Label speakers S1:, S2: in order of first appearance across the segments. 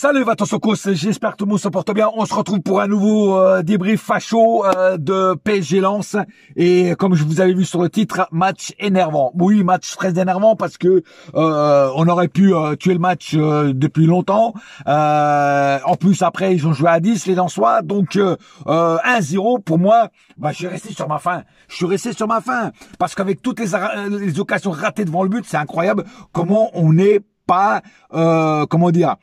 S1: Salut Vatosokos, j'espère que tout le monde se porte bien. On se retrouve pour un nouveau débrief facho de PSG Lens. Et comme je vous avais vu sur le titre, match énervant. Oui, match très énervant parce que on aurait pu tuer le match depuis longtemps. En plus, après, ils ont joué à 10, les Lensois. Donc 1-0 pour moi. Bah, je suis resté sur ma faim. Je suis resté sur ma faim parce qu'avec toutes les occasions ratées devant le but, c'est incroyable comment on n'est pas, comment dire,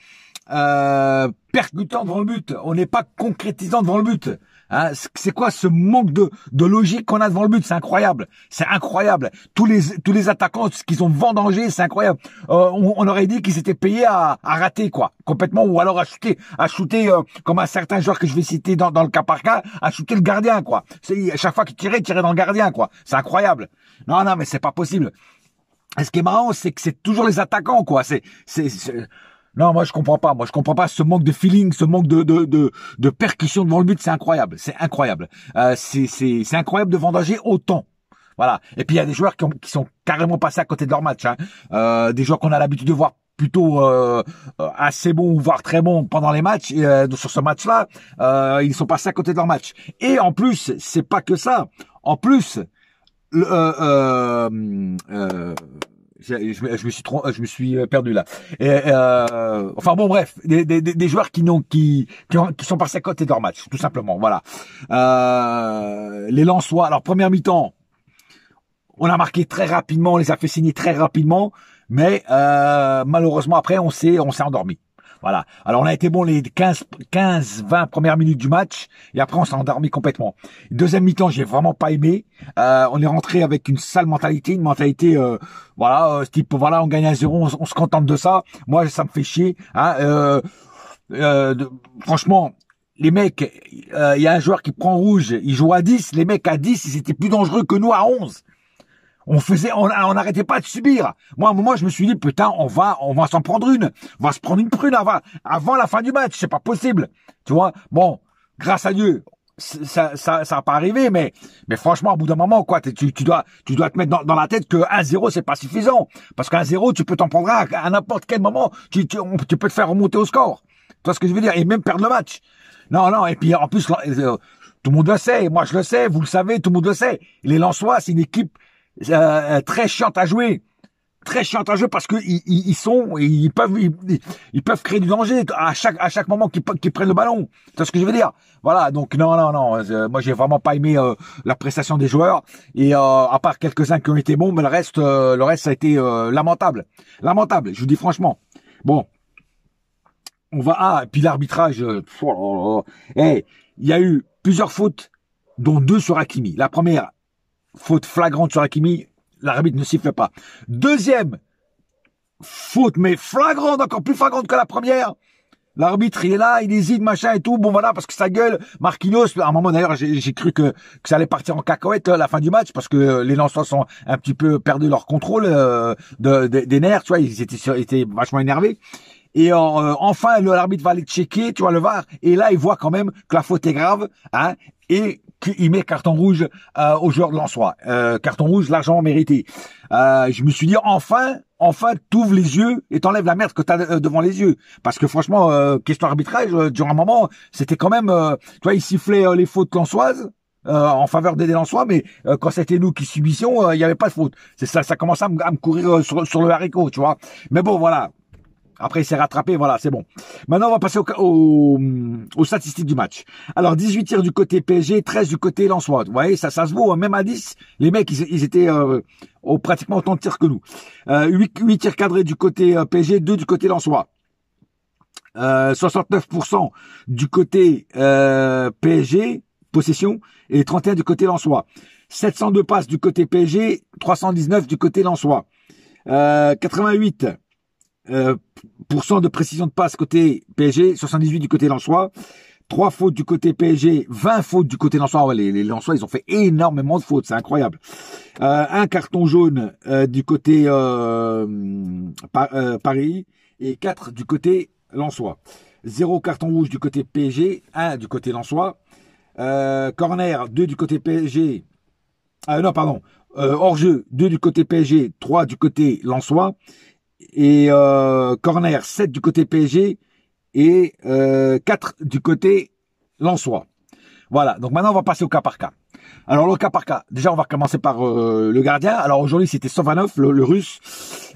S1: percutant devant le but. On n'est pas concrétisant devant le but. Hein, c'est quoi ce manque de logique qu'on a devant le but? C'est incroyable. C'est incroyable. Tous les attaquants qu'ils ont vendangés, c'est incroyable. On aurait dit qu'ils étaient payés à rater, quoi. Complètement. Ou alors à shooter comme un certain joueur que je vais citer dans le cas par cas, à shooter le gardien, quoi. À chaque fois qu'il tirait dans le gardien, quoi. C'est incroyable. Non, mais c'est pas possible. Et ce qui est marrant, c'est que c'est toujours les attaquants, quoi. Non, moi je comprends pas. Moi je comprends pas ce manque de feeling, ce manque de percussion devant le but. C'est incroyable. C'est incroyable. C'est incroyable de vendanger autant. Voilà. Et puis il y a des joueurs qui sont carrément passés à côté de leur match. Hein. Des joueurs qu'on a l'habitude de voir plutôt assez bons, voire très bons pendant les matchs. Sur ce match-là, ils sont passés à côté de leur match. Et en plus, c'est pas que ça. En plus, je me suis perdu là. Enfin bon, bref, des joueurs qui sont passés à côté de leur match, tout simplement. Voilà. Les Lensois. Alors première mi-temps, on a marqué très rapidement, on les a fait signer très rapidement, mais malheureusement après on s'est endormi. Voilà. Alors on a été bon les 15-20 premières minutes du match et après on s'est endormi complètement. Deuxième mi-temps, j'ai vraiment pas aimé. On est rentré avec une sale mentalité, type voilà, on gagne 1-0, on se contente de ça. Moi ça me fait chier. Hein. Franchement, les mecs, il y a un joueur qui prend rouge, il joue à 10. Les mecs à 10, ils étaient plus dangereux que nous à 11. On n'arrêtait pas de subir. Moi, à un moment, je me suis dit, putain, on va s'en prendre une. On va se prendre une prune avant la fin du match. C'est pas possible. Tu vois? Bon, grâce à Dieu, ça a pas arrivé, mais franchement, au bout d'un moment, quoi, tu dois te mettre dans la tête que 1-0, c'est pas suffisant. Parce qu'un 0, tu peux t'en prendre à n'importe quel moment. Tu peux te faire remonter au score. Tu vois ce que je veux dire? Et même perdre le match. Non. Et puis, en plus, tout le monde le sait. Moi, je le sais. Vous le savez. Tout le monde le sait. Les Lensois, c'est une équipe très chiante à jouer parce que ils peuvent créer du danger à chaque moment qu'ils prennent le ballon. C'est ce que je veux dire. Voilà, donc non, moi j'ai vraiment pas aimé la prestation des joueurs et à part quelques-uns qui ont été bons, mais le reste ça a été lamentable, je vous dis franchement. Bon, on va puis l'arbitrage. Il y a eu plusieurs fautes, dont 2 sur Hakimi. La première, faute flagrante sur Hakimi, l'arbitre ne siffle pas. Deuxième faute, mais flagrante, encore plus flagrante que la première. L'arbitre, il est là, il hésite, machin et tout. Bon, voilà, parce que ça gueule. Marquinhos, à un moment d'ailleurs, j'ai cru que ça allait partir en cacahuète à la fin du match, parce que les Lensois sont un petit peu perdu leur contrôle des nerfs, tu vois, ils étaient vachement énervés. Et enfin, l'arbitre va aller checker, tu vois, le VAR. Et là, il voit quand même que la faute est grave, hein, et qu'il met carton rouge aux joueurs de Lensois. Carton rouge largement mérité. Je me suis dit, enfin, t'ouvres les yeux et t'enlèves la merde que t'as devant les yeux. Parce que franchement, question arbitrage, durant un moment, c'était quand même, tu vois, il sifflait les fautes lensoises. En faveur des Lensois, mais quand c'était nous qui subissions, il n'y avait pas de faute. C'est ça commençait à me courir sur le haricot, tu vois. Mais bon, voilà. Après, il s'est rattrapé, voilà, c'est bon. Maintenant, on va passer aux statistiques du match. Alors, 18 tirs du côté PSG, 13 du côté Lensois. Vous voyez, ça se vaut, hein, même à 10. Les mecs, ils étaient pratiquement autant de tirs que nous. 8 tirs cadrés du côté PSG, 2 du côté Lensois. 69% du côté PSG, possession, et 31 du côté Lensois. 702 passes du côté PSG, 319 du côté Lensois. 88 % de précision de passe côté PSG, 78 du côté Lensois, 3 fautes du côté PSG, 20 fautes du côté Lensois. Ouais, les Lensois, ils ont fait énormément de fautes, c'est incroyable. Un carton jaune du côté Paris et 4 du côté Lensois. 0 carton rouge du côté PSG, 1 du côté Lensois. Corner, 2 du côté PSG. Hors-jeu, 2 du côté PSG, 3 du côté Lensois. Et corner, 7 du côté PSG et 4 du côté lensois. Voilà, donc maintenant on va passer au cas par cas. Alors le cas par cas, déjà on va commencer par le gardien. Alors aujourd'hui c'était Sovanov, le russe,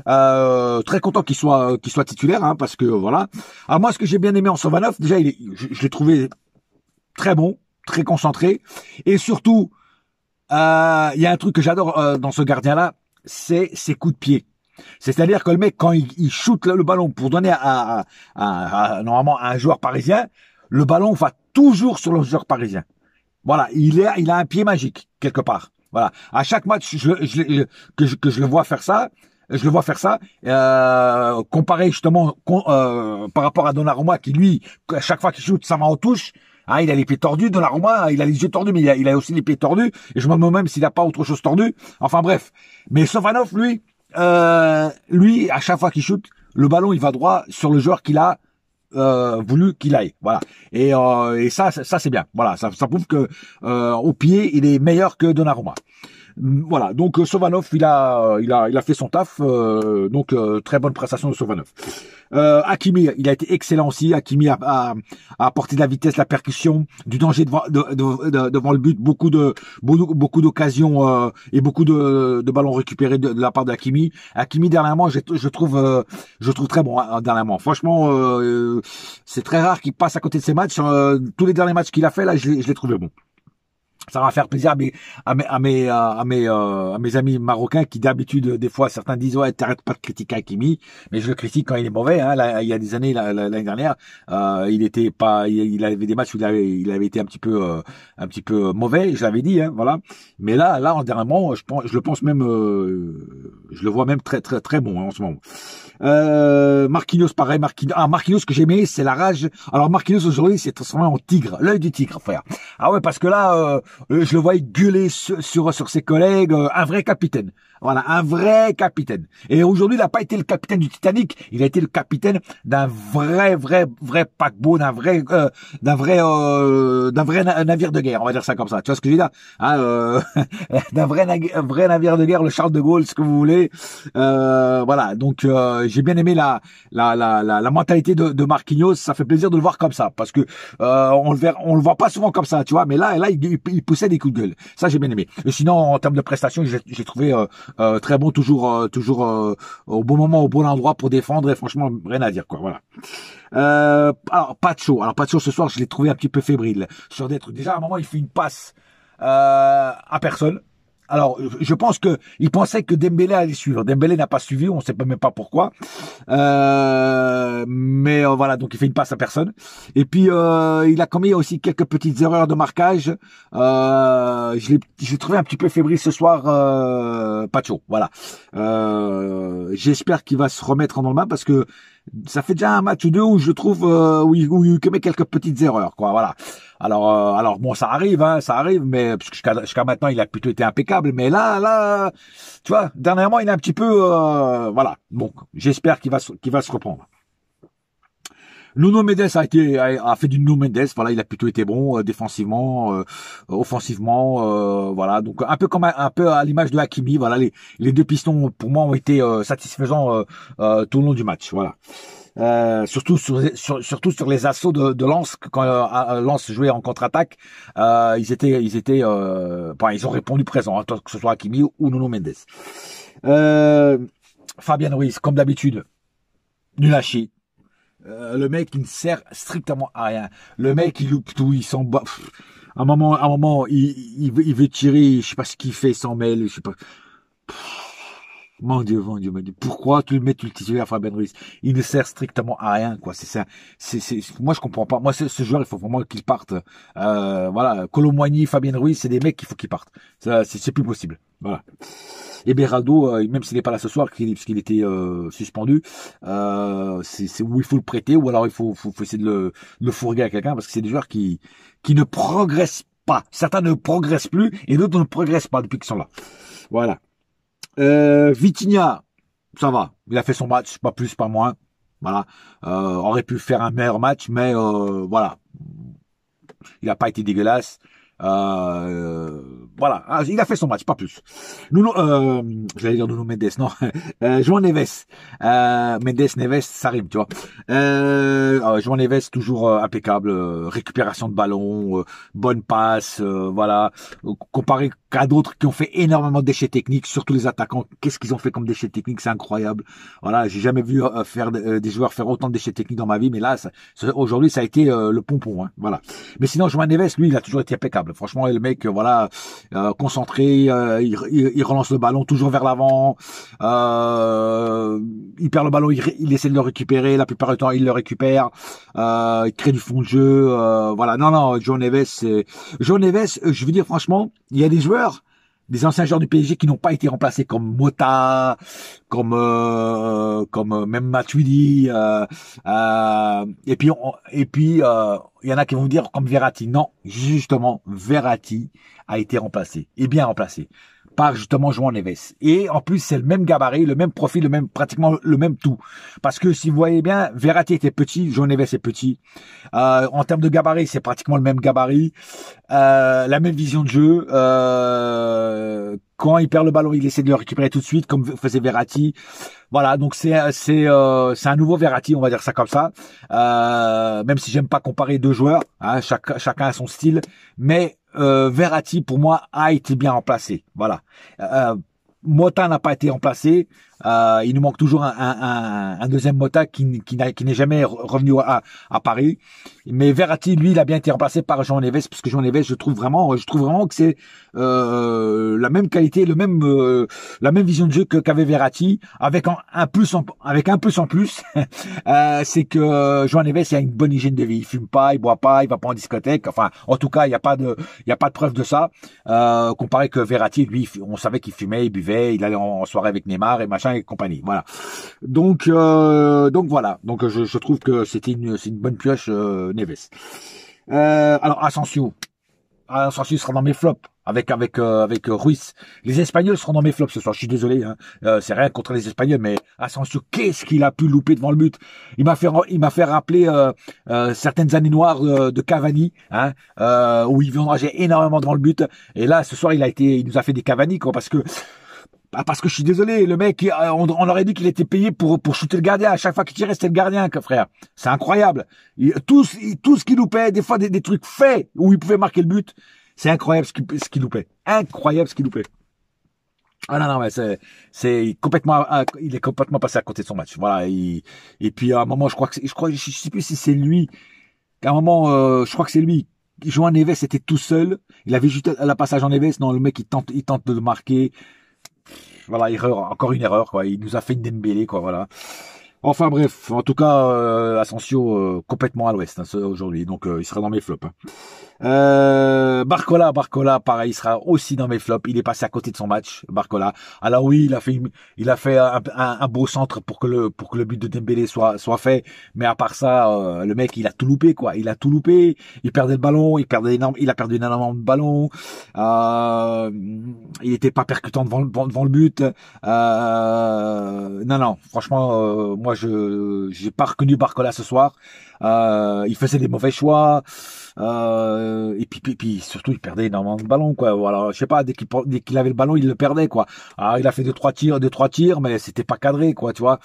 S1: très content qu'il soit titulaire, hein, parce que voilà. Alors moi ce que j'ai bien aimé en Sovanov, déjà je l'ai trouvé très bon, très concentré, et surtout il y a un truc que j'adore dans ce gardien-là, c'est ses coups de pied. C'est-à-dire que le mec quand il shoot le ballon pour donner normalement à un joueur parisien, le ballon va toujours sur le joueur parisien. Voilà, il a un pied magique quelque part. Voilà, à chaque match que je le vois faire ça, comparé justement par rapport à Donnarumma qui lui, à chaque fois qu'il shoot, ça va en touche. Hein, il a les pieds tordus, Donnarumma, il a les yeux tordus, mais il a aussi les pieds tordus. Et je me demande même s'il n'a pas autre chose tordu. Enfin bref, mais Sovanov, lui, à chaque fois qu'il shoot, le ballon il va droit sur le joueur qu'il a voulu qu'il aille, voilà. Et ça c'est bien, voilà. Ça prouve que au pied il est meilleur que Donnarumma. Voilà, donc Sovanov, il a fait son taf, donc très bonne prestation de Sovanov. Hakimi, il a été excellent aussi. Hakimi a apporté de la vitesse, la percussion, du danger devant le but, beaucoup d'occasions et beaucoup de ballons récupérés de la part d'Hakimi. Hakimi dernièrement, je trouve très bon hein, dernièrement. Franchement, c'est très rare qu'il passe à côté de ses matchs. Tous les derniers matchs qu'il a fait là, je l'ai trouvé bon. Ça va faire plaisir à mes amis marocains qui d'habitude des fois certains disent ouais t'arrêtes pas de critiquer Hakimi, mais je le critique quand il est mauvais. Hein. Là, il y a des années l'année dernière, il avait des matchs où il avait été un petit peu mauvais. Je l'avais dit, hein, voilà. Mais là dernièrement, je le pense même, je le vois même très très très bon hein, en ce moment. Marquinhos pareil, Marquinhos ce que j'aimais c'est la rage. Alors Marquinhos aujourd'hui c'est transformé en tigre, l'œil du tigre frère. Ah ouais parce que là je le voyais gueuler sur ses collègues, un vrai capitaine. Voilà, un vrai capitaine. Et aujourd'hui, il n'a pas été le capitaine du Titanic, il a été le capitaine d'un vrai paquebot, d'un vrai navire de guerre, on va dire ça comme ça. Tu vois ce que je veux dire hein, d'un vrai navire de guerre, le Charles de Gaulle, ce que vous voulez. Voilà, donc j'ai bien aimé la mentalité de Marquinhos. Ça fait plaisir de le voir comme ça, parce que on le voit pas souvent comme ça, tu vois. Mais là, il poussait des coups de gueule. Ça, j'ai bien aimé. Et sinon, en termes de prestations, j'ai trouvé très bon, toujours au bon moment, au bon endroit pour défendre. Et franchement, rien à dire, quoi. Voilà. Alors Pacho ce soir, je l'ai trouvé un petit peu fébrile sur des trucs. Déjà, à un moment, il fait une passe à personne. Alors, je pense que il pensait que Dembélé allait suivre. Dembélé n'a pas suivi, on ne sait même pas pourquoi. Mais voilà, donc il fait une passe à personne. Et puis il a commis aussi quelques petites erreurs de marquage. Je l'ai trouvé un petit peu fébrile ce soir, Pacho. Voilà. J'espère qu'il va se remettre dans le bain parce que ça fait déjà un match ou deux où je trouve où il commet quelques petites erreurs, quoi. Voilà. Alors bon, ça arrive, mais parce que jusqu'à maintenant, il a plutôt été impeccable. Mais là, tu vois, dernièrement, il est un petit peu, voilà. Bon, j'espère qu'il va se reprendre. Nuno Mendes a fait du Nuno Mendes, voilà, il a plutôt été bon défensivement, offensivement, voilà, donc un peu à l'image de Hakimi, voilà, les deux pistons pour moi ont été satisfaisants tout au long du match, voilà. Surtout sur les assauts de Lens quand Lens jouait en contre-attaque, ils ont répondu présent, hein, que ce soit Hakimi ou Nuno Mendes. Fabian Ruiz, comme d'habitude, nul à chier. Le mec il ne sert strictement à rien. Le mec il loupe tout, il s'en bat. À un moment il veut tirer, je sais pas ce qu'il fait, il s'en mêle, je sais pas. Mon Dieu. Pourquoi tu le titulaire Fabian Ruiz? Il ne sert strictement à rien, quoi. Moi je comprends pas. Moi ce joueur il faut vraiment qu'il parte. Voilà, Kolo Muani, Fabian Ruiz, c'est des mecs qu'il faut qu'ils partent. C'est plus possible. Voilà. Et Beraldo, même s'il n'est pas là ce soir, parce qu'il était suspendu, c'est où il faut le prêter, ou alors il faut essayer de le fourguer à quelqu'un, parce que c'est des joueurs qui ne progressent pas. Certains ne progressent plus, et d'autres ne progressent pas depuis qu'ils sont là. Voilà. Vitinha, ça va. Il a fait son match, pas plus, pas moins. Voilà. Aurait pu faire un meilleur match, mais voilà. Il n'a pas été dégueulasse. Voilà, ah, il a fait son match, pas plus. J'allais dire Nuno Mendes, non. João Neves. Mendes, Neves, ça rime, tu vois. João Neves, toujours impeccable. Récupération de ballon, bonne passe, voilà. Comparé qu'à d'autres qui ont fait énormément de déchets techniques, surtout les attaquants. Qu'est-ce qu'ils ont fait comme déchets techniques, c'est incroyable. Voilà, j'ai jamais vu faire des joueurs faire autant de déchets techniques dans ma vie, mais là, aujourd'hui, ça a été le pompon, hein, voilà. Mais sinon, João Neves, lui, il a toujours été impeccable. Franchement, le mec, voilà. Concentré, il relance le ballon toujours vers l'avant, il perd le ballon, il essaie de le récupérer, la plupart du temps il le récupère, il crée du fond de jeu, voilà. Non, João Neves, je veux dire franchement, il y a des anciens joueurs du PSG qui n'ont pas été remplacés comme Mota, comme même Matuidi, et puis il y en a qui vont dire comme Verratti. Non, justement Verratti a été remplacé, et bien remplacé par justement João Neves. Et en plus, c'est le même gabarit, le même profil, pratiquement le même tout. Parce que si vous voyez bien, Verratti était petit, João Neves est petit. En termes de gabarit, c'est pratiquement le même gabarit, la même vision de jeu. Quand il perd le ballon, il essaie de le récupérer tout de suite, comme faisait Verratti. Voilà, donc c'est un nouveau Verratti, on va dire ça comme ça. Même si j'aime pas comparer deux joueurs, hein, chacun a son style, mais Verratti pour moi a été bien remplacé. Voilà. Mota n'a pas été remplacé. Il nous manque toujours un deuxième Mota qui n'est jamais revenu à Paris. Mais Verratti, lui, il a bien été remplacé par João Neves, parce que João Neves, je trouve vraiment que c'est la même qualité, la même vision de jeu qu'avait Verratti, avec un plus en plus. C'est que João Neves, il a une bonne hygiène de vie. Il fume pas, il boit pas, il va pas en discothèque. Enfin, en tout cas, il y a pas de preuve de ça. Comparé que Verratti, lui, on savait qu'il fumait, il buvait, il allait en soirée avec Neymar et machin et compagnie. Voilà. Donc voilà. Donc je trouve que c'est une bonne pioche Neves. Alors Asensio sera dans mes flops avec Ruiz. Les Espagnols seront dans mes flops ce soir. Je suis désolé, hein. C'est rien contre les Espagnols, mais Asensio, qu'est-ce qu'il a pu louper devant le but. Il m'a fait rappeler certaines années noires de Cavani, hein, où il vendageait énormément devant le but. Et là, ce soir, il nous a fait des Cavani, quoi, parce que je suis désolé, le mec, on aurait dit qu'il était payé pour shooter le gardien. À chaque fois qu'il tirait, c'était le gardien, frère. C'est incroyable. Tout ce qu'il loupait, des fois des trucs faits où il pouvait marquer le but, c'est incroyable ce qu'il loupait. Incroyable ce qu'il loupait. Ah non, mais c'est complètement, il est complètement passé à côté de son match. Voilà. Et puis à un moment, je sais plus si c'est lui. À un moment, je crois que c'est lui. João Neves était tout seul. Il avait juste la passage en Neves. Non, le mec, il tente de le marquer. Voilà, encore une erreur, quoi. Il nous a fait une Dembélé, quoi, voilà. Enfin bref, en tout cas, Asensio complètement à l'ouest, hein, aujourd'hui, donc il sera dans mes flops. Hein. Barcola, pareil, il sera aussi dans mes flops. Il est passé à côté de son match, Barcola. Alors oui, il a fait un beau centre pour que le but de Dembélé soit fait. Mais à part ça, le mec, il a tout loupé, quoi. Il a tout loupé. Il perdait le ballon, il a perdu énormément de ballons. Il était pas percutant devant le but. Non, franchement, moi, j'ai pas reconnu Barcola ce soir. Il faisait des mauvais choix. Et puis surtout il perdait énormément de ballons, quoi. Voilà, je sais pas, dès qu'il avait le ballon, il le perdait, quoi. Alors il a fait deux trois tirs, mais c'était pas cadré, quoi, tu vois.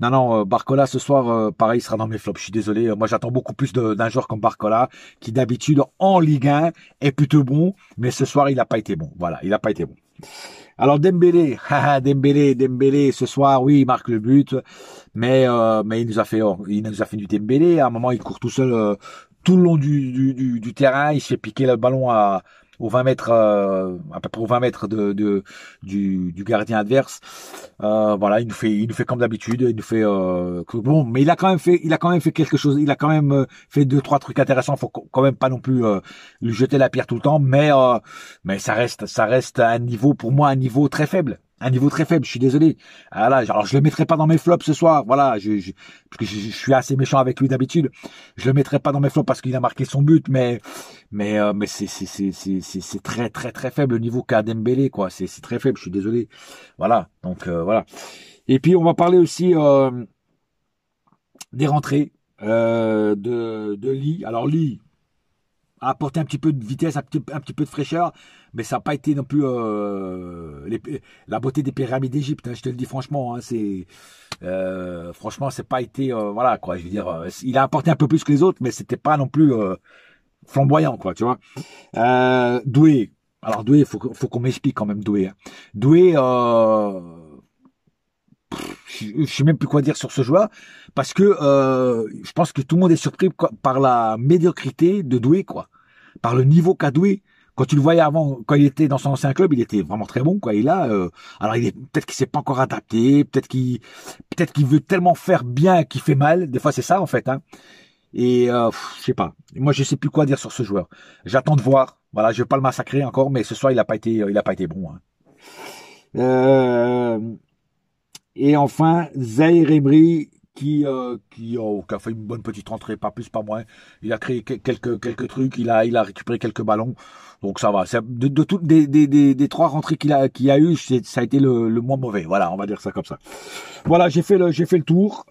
S1: Non, Barcola ce soir, pareil, il sera dans mes flops. Je suis désolé, moi j'attends beaucoup plus d'un joueur comme Barcola, qui d'habitude en Ligue 1 est plutôt bon, mais ce soir il a pas été bon. Voilà, il a pas été bon. Alors Dembélé, Dembélé, ce soir, oui, il marque le but, mais il nous a fait du Dembélé. À un moment, il court tout seul tout le long du terrain, il se fait piquer le ballon aux 20 mètres, à peu près aux 20 mètres du gardien adverse. Voilà, il nous fait comme d'habitude, il nous fait bon, mais il a quand même fait quelque chose, il a quand même fait deux trois trucs intéressants. Faut quand même pas non plus lui jeter la pierre tout le temps, mais ça reste un niveau, pour moi, un niveau très faible. Un niveau très faible, je suis désolé. Voilà, alors je le mettrai pas dans mes flops ce soir. Voilà, parce que je suis assez méchant avec lui d'habitude. Je le mettrai pas dans mes flops parce qu'il a marqué son but, mais c'est très très très faible le niveau qu'a Dembélé, quoi. C'est très faible, je suis désolé. Voilà, donc voilà. Et puis on va parler aussi des rentrées de Lee. Alors Lee, a apporté un petit peu de vitesse, un petit peu de fraîcheur, mais ça n'a pas été non plus la beauté des pyramides d'Égypte, hein, je te le dis franchement, hein, franchement, c'est pas été, voilà, quoi, je veux dire, il a apporté un peu plus que les autres, mais c'était pas non plus flamboyant, quoi, tu vois. Doué, alors Doué, faut qu'on m'explique quand même Doué. Hein. Doué, je sais même plus quoi dire sur ce joueur parce que je pense que tout le monde est surpris par la médiocrité de Doué, quoi, par le niveau qu'a Doué. Quand tu le voyais avant, quand il était dans son ancien club, il était vraiment très bon, quoi. Alors peut-être qu'il s'est pas encore adapté, peut-être qu'il veut tellement faire bien qu'il fait mal. Des fois, c'est ça en fait, hein. Et je sais pas. Moi, je sais plus quoi dire sur ce joueur. J'attends de voir. Voilà, je vais pas le massacrer encore, mais ce soir, il a pas été bon. Hein. Et enfin, Zahir Emery qui a fait une bonne petite rentrée, pas plus, pas moins. Il a créé quelques trucs, il a récupéré quelques ballons. Donc ça va. Des trois rentrées qu'il a eu, ça a été le moins mauvais. Voilà, on va dire ça comme ça. Voilà, j'ai fait le tour.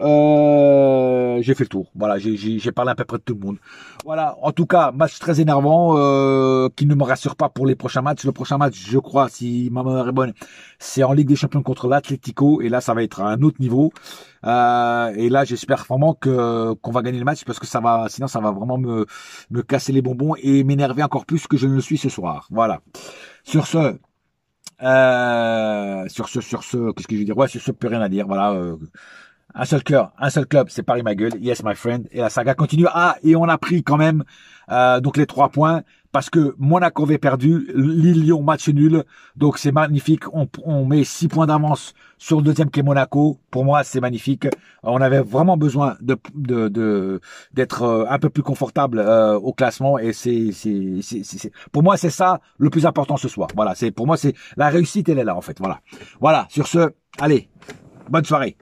S1: Voilà, j'ai parlé à peu près de tout le monde. Voilà, en tout cas, match très énervant, qui ne me rassure pas pour les prochains matchs. Le prochain match, je crois, si ma mémoire est bonne, c'est en Ligue des Champions contre l'Atlético, et là, ça va être à un autre niveau. Et là, j'espère vraiment qu'on va gagner le match parce que sinon ça va vraiment me casser les bonbons et m'énerver encore plus que je ne le suis ce soir. Voilà. Sur ce, qu'est-ce que je veux dire? Ouais, sur ce, plus rien à dire. Voilà. Un seul cœur, un seul club, c'est Paris ma gueule. Yes, my friend. Et la saga continue. Ah, et on a pris quand même donc les 3 points parce que Monaco avait perdu, Lille-Lyon match nul. Donc c'est magnifique. On met 6 points d'avance sur le deuxième qui est Monaco. Pour moi, c'est magnifique. On avait vraiment besoin d'être un peu plus confortable au classement. Et pour moi, c'est ça le plus important ce soir. Voilà. Pour moi, c'est la réussite, elle est là en fait. Voilà. Voilà. Sur ce, allez, bonne soirée.